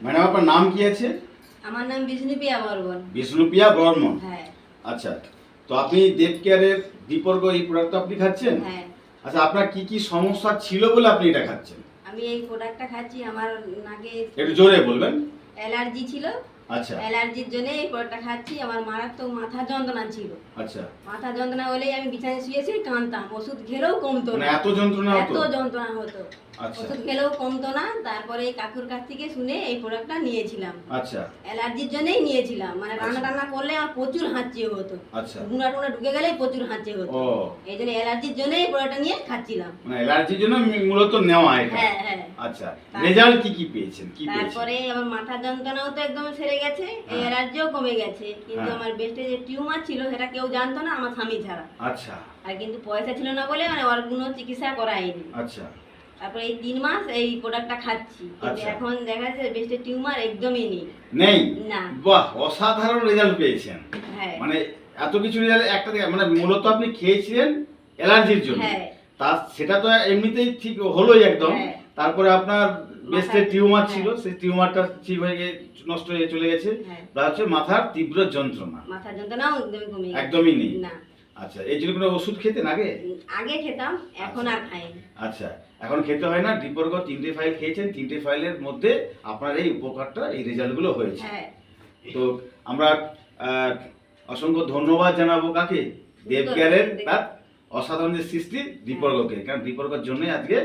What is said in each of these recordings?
Madam আপনার নাম কি আছে? আমার নাম বিষ্ণুপ্রিয়া বর্মন। বিষ্ণুপ্রিয়া বর্মন। হ্যাঁ। আচ্ছা, তো আপনি দেব কেয়ারের দীপর্গ এই প্রোডাক্টটা আপনি খাচ্ছেন? হ্যাঁ। আচ্ছা, আপনার কি কি সমস্যা ছিল বলে আপনি এটা খাচ্ছেন? আমি এই প্রোডাক্টটা খাচ্ছি, আমার নাকে একটু জোরে বলবেন। অ্যালার্জি ছিল। আচ্ছা। অ্যালার্জির জন্য এই প্রোডাক্টটা খাচ্ছি। আমার মারাত্মক মাথা যন্ত্রণা ছিল। আচ্ছা। মাথা যন্ত্রণা হলেই আমি বিছানায় শুয়েছি কাঁদতাম, ওষুধ খেলেও কমতো মানে না। এত যন্ত্রণা হতো? এত যন্ত্রণা হতো। আচ্ছা। ওষুধ খেলেও কমতো না। তারপরে এই কাকুর কাছ থেকে শুনে এই প্রোডাক্টটা নিয়েছিলাম। আচ্ছা। অ্যালার্জির জন্যই নিয়েছিলাম, মানে রান্না টান্না করলে আমার প্রচুর হাঁচি হতো। আচ্ছা। গুঁড়া টুনা ঢুকে গেলেই প্রচুর হাঁচি হতো। ও, এই জন্য অ্যালার্জির জন্য এই প্রোডাক্টটা নিয়ে খাচ্ছিলাম। মানে অ্যালার্জির জন্য মূলত নেওয়া এটা? হ্যাঁ হ্যাঁ। আচ্ছা, রেজাল্ট কি কি পেয়েছেন? কি পেয়েছেন? তারপরে আমার মাথা যন্ত্রণাও তো একদম সেরে গেছে, এই অ্যালার্জিও কমে গেছে। কিন্তু আমার ব্রেস্টে যে টিউমার ছিল সেটা কেউ জানতো না, আমার স্বামী ছাড়া। আচ্ছা। আর কিন্তু পয়সা ছিল না বলে মানে ওর কোনো চিকিৎসা করায়নি। আচ্ছা। তারপরে এই 3 মাস এই প্রোডাক্টটা খাচ্ছি, কিন্তু আচ্ছা। এখন দেখা যাচ্ছে ব্রেস্টে টিউমার একদমই নেই। নেই? না। বাহ, অসাধারণ রেজাল্ট পেয়েছেন। হ্যাঁ। মানে এত কিছু রেজাল্ট একটা থেকে, মানে মূলত আপনি খেয়েছিলেন অ্যালার্জির জন্য। হ্যাঁ। তা সেটা তো এমনিতেই ঠিক হলোই একদম। হ্যাঁ। তারপরে আপনার ব্রেস্টে টিউমার ছিল, হ্যাঁ। সেই টিউমারটা ঠিক হয়ে গিয়ে নষ্ট হয়ে চলে গেছে। হ্যাঁ। তা হচ্ছে মাথার তীব্র যন্ত্রণা মাথা যন্ত্রণাও একদমই কমে গেছে। একদমই নেই? না। আচ্ছা, এই জন্য কোনো ওষুধ খেতেন আগে? আগে খেতাম, এখন আর খাইনি। আচ্ছা, এখন খেতে হয় না। ডিপর্গ 3টে ফাইল খেয়েছেন, 3টে ফাইলের মধ্যে আপনার এই উপকারটা, এই রেজাল্টগুলো হয়েছে। হ্যাঁ। তো আমরা অসংখ্য ধন্যবাদ জানাবো কাকে? দেব কেয়ারের তার অসাধারণ যে সৃষ্টি দীপর্গকে, কারণ দীপর্গের জন্যই আজকে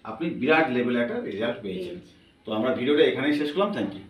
আপনি বিরাট লেভেলে একটা রেজাল্ট পেয়েছেন। তো আমরা ভিডিওটা এখানেই শেষ করলাম। Thank you.